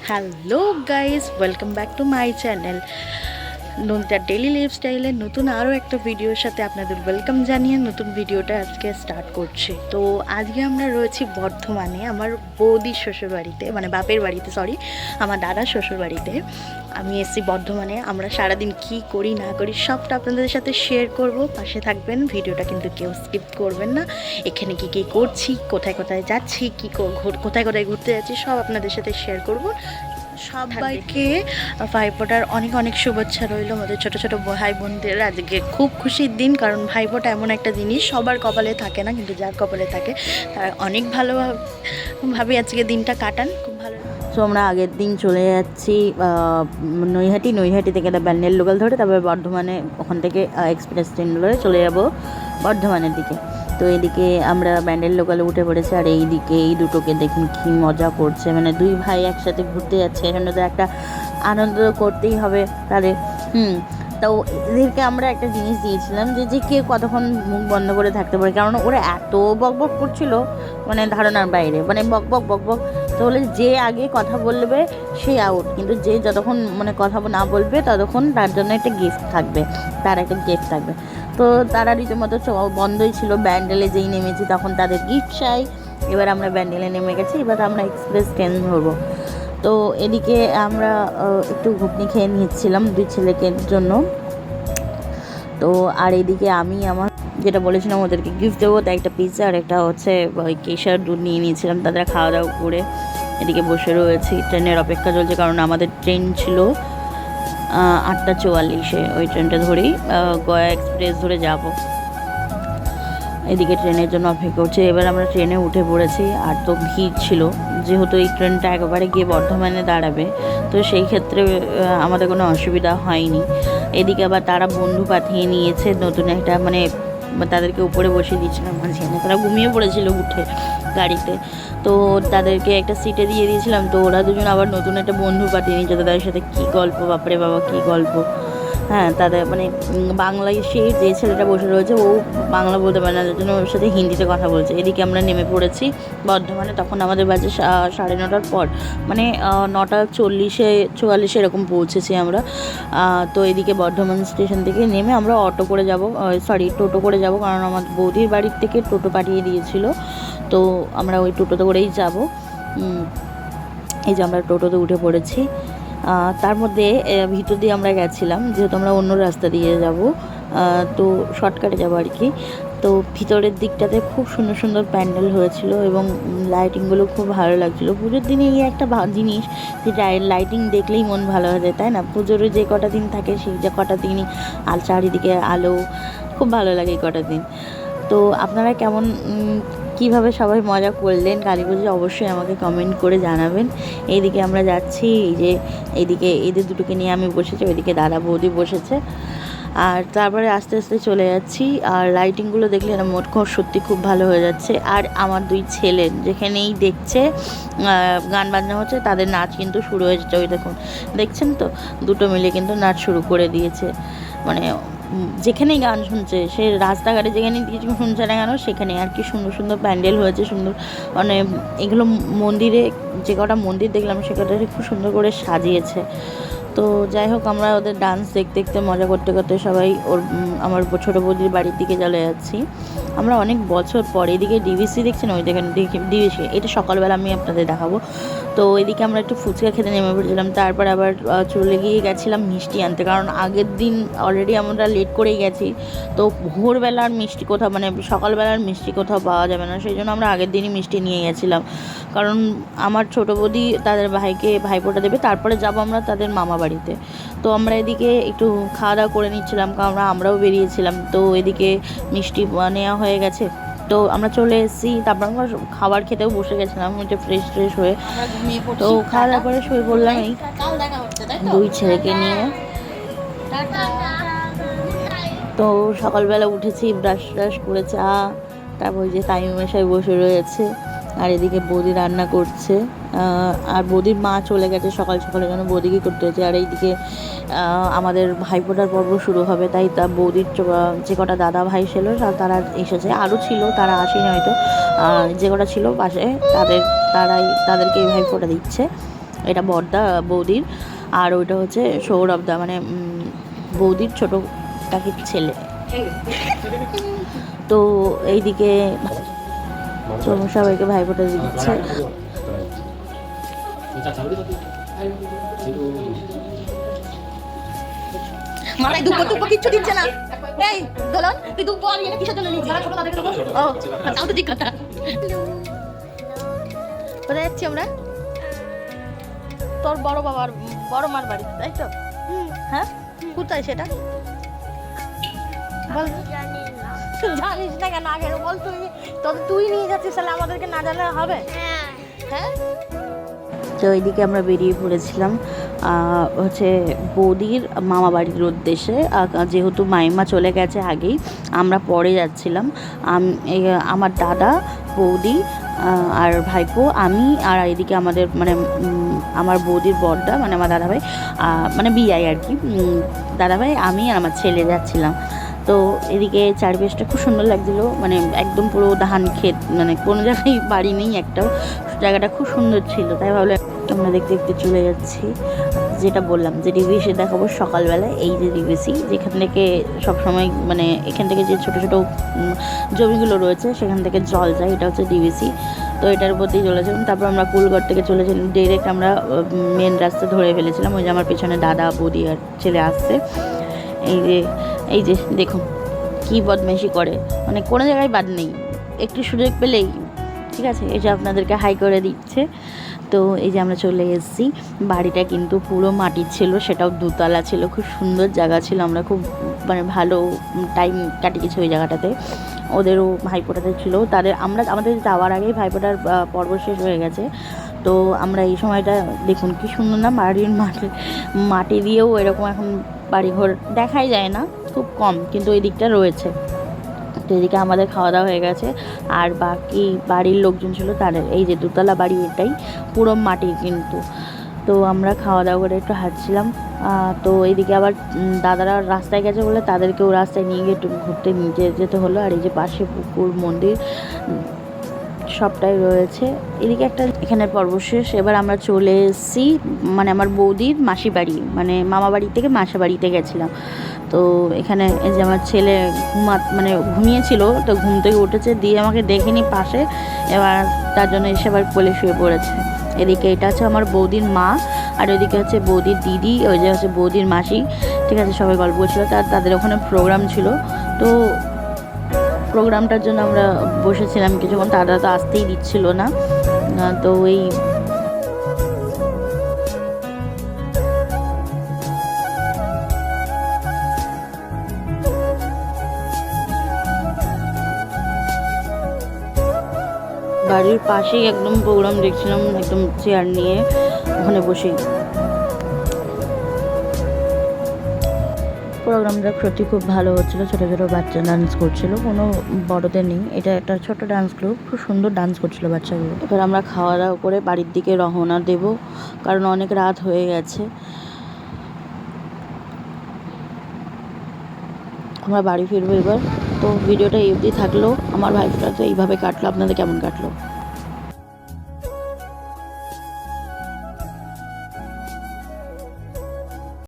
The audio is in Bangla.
Hello guys, welcome back to my channel Nandita daily লাইফস্টাইলের নতুন আরও একটা ভিডিওর সাথে আপনাদের ওয়েলকাম জানিয়ে নতুন ভিডিওটা আজকে স্টার্ট করছি। তো আজকে আমরা রয়েছি বর্ধমানে আমার বৌদির শ্বশুরবাড়িতে, মানে বাপের বাড়িতে, সরি আমার দাদার শ্বশুরবাড়িতে। আমি এসছি বর্ধমানে। আমরা সারাদিন কি করি না করি সবটা আপনাদের সাথে শেয়ার করব। পাশে থাকবেন, ভিডিওটা কিন্তু কেউ স্কিপ করবেন না। এখানে কি কি করছি, কোথায় কোথায় যাচ্ছি, কোথায় কোথায় ঘুরতে যাচ্ছি সব আপনাদের সাথে শেয়ার করব। সবাইকে ভাইফোঁটার অনেক অনেক শুভেচ্ছা রইল। আমাদের ছোটো ছোটো ভাই বোনদের আজকে খুব খুশির দিন, কারণ ভাইফোঁটা এমন একটা জিনিস সবার কপালে থাকে না, কিন্তু যার কপালে থাকে তারা অনেক ভালোভাবে আজকে দিনটা কাটান, খুব ভালো। তো আমরা আগের দিন চলে যাচ্ছি নৈহাটি থেকে একটা ব্যান্ডেল লোকাল ধরে, তারপরে বর্ধমানে, ওখান থেকে এক্সপ্রেস ট্রেন ধরে চলে যাব বর্ধমানের দিকে। তো এদিকে আমরা ব্যান্ডেল লোকালে উঠে পড়েছি, আর এইদিকে এই দুটোকে দেখুন কি মজা করছে, মানে দুই ভাই একসাথে ঘুরতে যাচ্ছে, এখানে তো একটা আনন্দ করতেই হবে তাদের। তো এদেরকে আমরা একটা জিনিস দিয়েছিলাম যে কে কতক্ষণ মুখ বন্ধ করে থাকতে পারে, কারণ ওরা এত বক বক করছিল, মানে ধারণার বাইরে, মানে বক বক বক বক। তো বলে যে আগে কথা বলবে সে আউট, কিন্তু যে যতক্ষণ মানে কথা না বলবে ততক্ষণ তার জন্য একটা গিফট থাকবে, তার একটা গিফট থাকবে। তো তারা রীতিমতো বন্ধই ছিল। ব্যান্ডেলে যেই নেমেছি তখন তাদের গিফট চাই। এবার আমরা ব্যান্ডেলে নেমে গেছি, এবার আমরা এক্সপ্রেস ট্রেন ধরবো। তো এদিকে আমরা একটু ঘুগনি খেয়ে নিচ্ছিলাম দুই ছেলেকে জন্য। তো আর এদিকে আমি আমার যেটা বলেছিলাম ওদেরকে গিফট দেবো, তাই একটা পিৎজা আর একটা হচ্ছে ওই কেশর দুধ নিয়ে নিয়েছিলাম। তাদের খাওয়া দাওয়া করে এদিকে বসে রয়েছি, ট্রেনের অপেক্ষা চলছে, কারণ আমাদের ট্রেন ছিল 8:44, ওই ট্রেনটা ধরেই গয়া এক্সপ্রেস ধরে যাব। এদিকে ট্রেনের জন্য অপেক্ষা করছে। এবার আমরা ট্রেনে উঠে পড়েছি, আর তো ভিড় ছিল, যেহেতু এই ট্রেনটা একেবারে গিয়ে বর্ধমানে দাঁড়াবে, তো সেই ক্ষেত্রে আমাদের কোনো অসুবিধা হয়নি। এদিকে আবার তারা বন্ধু পাঠিয়ে নিয়েছে নতুন একটা, মানে তাদেরকে উপরে বসিয়ে দিয়েছিলাম মাঝখানে, তারা ঘুমিয়ে পড়েছিল উঠে গাড়িতে, তো তাদেরকে একটা সিটে দিয়ে দিয়েছিলাম। তো ওরা দুজন আবার নতুন একটা বন্ধু পাঠিয়ে নিয়েছে, তাদের সাথে কী গল্প, বাপরে বাবা কী গল্প। হ্যাঁ, তাদের মানে বাংলায় সেই যে ছেলেটা বসে রয়েছে ও বাংলা বলতে পারে না, যার জন্য ওর সাথে হিন্দিতে কথা বলছে। এদিকে আমরা নেমে পড়েছি বর্ধমানে, তখন আমাদের বাজে 9:30 পর, মানে 9:44 এরকম পৌঁছেছি আমরা। তো এদিকে বর্ধমান স্টেশন থেকে নেমে আমরা অটো করে যাব, টোটো করে যাব, কারণ আমার বৌদির বাড়ির থেকে টোটো পাঠিয়ে দিয়েছিল, তো আমরা ওই টোটোতে করেই যাব। এই যে আমরা টোটোতে উঠে পড়েছি। তার মধ্যে ভিতর দিয়ে আমরা গেছিলাম, যেহেতু আমরা অন্য রাস্তা দিয়ে যাব, তো শর্টকাটে যাবো আর কি। তো ভিতরের দিকটাতে খুব সুন্দর সুন্দর প্যান্ডেল হয়েছিল, এবং লাইটিংগুলো খুব ভালো লাগছিলো। পুজোর দিনে এই একটা জিনিস যে লাইটিং দেখলেই মন ভালো হয়ে যায়, তাই না? পুজোর যে কটা দিন থাকে সেই যে কটা দিনই চারিদিকে আলো, খুব ভালো লাগে এই কটা দিন। তো আপনারা কেমন কীভাবে সবাই মজা করলেন কালী পুজো অবশ্যই আমাকে কমেন্ট করে জানাবেন। এইদিকে আমরা যাচ্ছি, এই যে এইদিকে এদের দুটোকে নিয়ে আমি বসেছি, ওইদিকে দাদা বৌদি বসেছে, আর তারপরে আস্তে আস্তে চলে যাচ্ছি। আর লাইটিংগুলো দেখলে না মোট সত্যি খুব ভালো হয়ে যাচ্ছে। আর আমার দুই ছেলে যেখানেই দেখছে গান বাজনা হচ্ছে, তাদের নাচ কিন্তু শুরু হয়ে যাচ্ছে। ওই দেখুন, দেখছেন তো, দুটো মিলে কিন্তু নাচ শুরু করে দিয়েছে। মানে যেখানেই গান শুনছে, সে রাস্তাঘাটে যেখানে কিছু শুনছে না কেন, সেখানে আর কি সুন্দর সুন্দর প্যান্ডেল হয়েছে, সুন্দর, মানে এগুলো মন্দিরে, যে কটা মন্দির দেখলাম সে কটা খুব সুন্দর করে সাজিয়েছে। তো যাই হোক, আমরা ওদের ডান্স দেখতে দেখতে মজা করতে করতে সবাই আমার ছোটো বৌদির বাড়ির দিকে চলে যাচ্ছি। আমরা অনেক বছর পর এদিকে ডিভিসি দেখছেন, ওই দেখেন ডিভিসি, এটা সকালবেলা আমি আপনাদের দেখাবো। তো এদিকে আমরা একটু ফুচকা খেতে নেমে পড়েছিলাম, তারপর আবার চলে গিয়ে গেছিলাম মিষ্টি আনতে, কারণ আগের দিন অলরেডি আমরা লেট করেই গেছি। তো ভোরবেলার মিষ্টি কোথাও, মানে সকালবেলার মিষ্টি কোথাও পাওয়া যাবে না, সেই জন্য আমরা আগের দিনই মিষ্টি নিয়ে গেছিলাম, কারণ আমার ছোটো বৌদি তাদের ভাইকে ভাইফোঁটা দেবে, তারপরে যাব আমরা তাদের মামা বাড়িতে। তো আমরা এদিকে একটু খাওয়া দাওয়া করে নিচ্ছিলাম, কারণ আমরাও বেরিয়েছিলাম। তো এদিকে মিষ্টি নেওয়া হয়ে গেছে, তো আমরা চলে এসেছি। তারপর আমরা খাবার খেতেও বসে গেছিলাম একটু ফ্রেশ হয়ে। তো খাওয়া দাওয়া করে শুয়ে পড়লাম এই দুই ছেলেকে নিয়ে। তো সকালবেলা উঠেছি, ব্রাশ করে চা, তারপর ওই যে তাইমশাই বসে রয়েছে, আর এদিকে বৌদি রান্না করছে, আর বৌদির মা চলে গেছে সকাল সকালের জন্য, বৌদিকে করতে হয়েছে। আর এইদিকে আমাদের ভাইফোঁটার পর্ব শুরু হবে, তাই তা বৌদির যে কটা দাদা ভাই ছিল তারা এসেছে, আরও ছিল, তারা আসেনি হয়তো, যে কটা ছিল পাশে তাদেরকে ভাইফোঁটা দিচ্ছে। এটা বড়দা বৌদির, আর ওইটা হচ্ছে সৌরভদা, মানে বৌদির ছোট কাকির ছেলে। তো এইদিকে সবাইকে ভাইফোঁটা দিচ্ছে। মালাই দুব্বো টুব্বো কিচ্ছু দিচ্ছে না। এই দোলন, তুই দুব্বো আর এনে কিসের জন্য নিয়েছিস? ছোট তাদেরকে দেবো। ও, তাও তো ঠিক কথা। কোথায় যাচ্ছি আমরা? তোর বড় বাবার বড় মার বাড়ি, তাই তো? হ্যাঁ, কোথায় সেটা বল। জানিস না কেন আগে বল? তুই নিয়ে যাচ্ছিস, তাহলে আমাদেরকে না জানলে হবে? হ্যাঁ। তো এইদিকে আমরা বেরিয়ে পড়েছিলাম হচ্ছে বৌদির মামা বাড়ির উদ্দেশ্যে। যেহেতু মাইমা চলে গেছে আগেই, আমরা পরে যাচ্ছিলাম। আমার দাদা, বৌদি আর ভাইপো, আমি, আর এদিকে আমাদের মানে আমার বৌদির বড়দা, মানে আমার দাদাভাই, মানে বিয়াই আর কি, দাদাভাই, আমি আর আমার ছেলে যাচ্ছিলাম। তো এদিকে চারপাশটা খুব সুন্দর লাগছিলো, মানে একদম পুরো ধান ক্ষেত, মানে কোনো জায়গায় বাড়ি নেই একটাও, জায়গাটা খুব সুন্দর ছিল। তাই ভাবলাম আমরা দেখতে দেখতে চলে যাচ্ছি। যেটা বললাম যে ডিভিসি দেখাবো সকালবেলায়, এই যে ডিভিসি যেখান থেকে সবসময় মানে এখান থেকে যে ছোটো ছোটো জমিগুলো রয়েছে সেখান থেকে জল যায়, এটা হচ্ছে ডিভিসি। তো এটার উপর দিয়ে চলেছিলাম। তারপর আমরা কুলগড় থেকে চলেছিলাম ডিরেক্ট, আমরা মেন রাস্তা ধরে ফেলেছিলাম। ওই যে আমার পেছনে দাদা, বৌদি আর ছেলে আসছে। এই যে দেখুন কী বদমাইশি করে, মানে কোনো জায়গায় বাদ নেই, একটু সুযোগ পেলেই ঠিক আছে এই যে আপনাদেরকে হাই করে দিচ্ছে। তো এই যে আমরা চলে এসেছি। বাড়িটা কিন্তু পুরো মাটির ছিল, সেটাও দোতলা ছিল, খুব সুন্দর জায়গা ছিল। আমরা খুব মানে ভালো টাইম কাটিয়েছি ওই জায়গাটাতে। ওদেরও ভাইফোঁটাতে ছিল, আমাদের যাওয়ার আগেই ভাইফোঁটার পর্ব শেষ হয়ে গেছে। তো আমরা এই সময়টা দেখুন কি সুন্দর না, বাড়ির মাটি দিয়েও এরকম এখন বাড়িঘর দেখাই যায় না, খুব কম, কিন্তু ওই দিকটা রয়েছে। তো এদিকে আমাদের খাওয়া দাওয়া হয়ে গেছে, আর বাকি বাড়ির লোকজন ছিল তাদের, এই যে দোতলা বাড়ি এটাই পুরো মাটির কিন্তু। তো আমরা খাওয়া দাওয়া করে একটু হাঁটছিলাম। তো এইদিকে আবার দাদারা রাস্তায় গেছে বলে তাদেরকেও রাস্তায় নিয়ে গিয়ে একটু ঘুরতে নিয়ে যেতে হলো। আর এই যে পাশে পুকুর, মন্দির সবটাই রয়েছে। এদিকে একটা এখানে পর্ব শেষ। এবার আমরা চলে এসেছি মানে আমার বৌদির মাসি বাড়ি, মানে মামা বাড়ি থেকে মাসা বাড়িতে গেছিলাম। তো এখানে এই যে আমার ছেলে মানে ঘুমিয়েছিল, তো ঘুম থেকে উঠেছে, দিয়ে আমাকে দেখেনি পাশে, এবার তার জন্য এসে আবার কোলে শুয়ে পড়েছে। এদিকে এটা হচ্ছে আমার বৌদির মা, আর ওইদিকে হচ্ছে বৌদির দিদি, ওই যে হচ্ছে বৌদির মাসি, ঠিক আছে। সবাই গল্প করছিল, তাদের ওখানে প্রোগ্রাম ছিল। তো প্রোগ্রামটার জন্য আমরা বসেছিলাম কিছুক্ষণ, তারা তো আসতেই দিচ্ছিল না। তো ওই বাড়ির পাশেই একদম প্রোগ্রাম দেখছিলাম, একদম চেয়ার নিয়ে ওখানে বসেই। প্রোগ্রামটা সত্যি খুব ভালো হচ্ছিলো, ছোটো ছোটো বাচ্চা ডান্স করছিল, কোনো বড়দের নেই। এটা একটা ছোটো ডান্স গ্রুপ, খুব সুন্দর ডান্স করছিলো বাচ্চাগুলো। এবার আমরা খাওয়া দাওয়া করে বাড়ির দিকে রওনা দেব, কারণ অনেক রাত হয়ে গেছে। আমরা বাড়ি ফিরবো এবার। তো ভিডিওটা এই অবধি থাকলো। আমার ভাইফোঁটা তো এইভাবে কাটলো, আপনাদের কেমন কাটলো?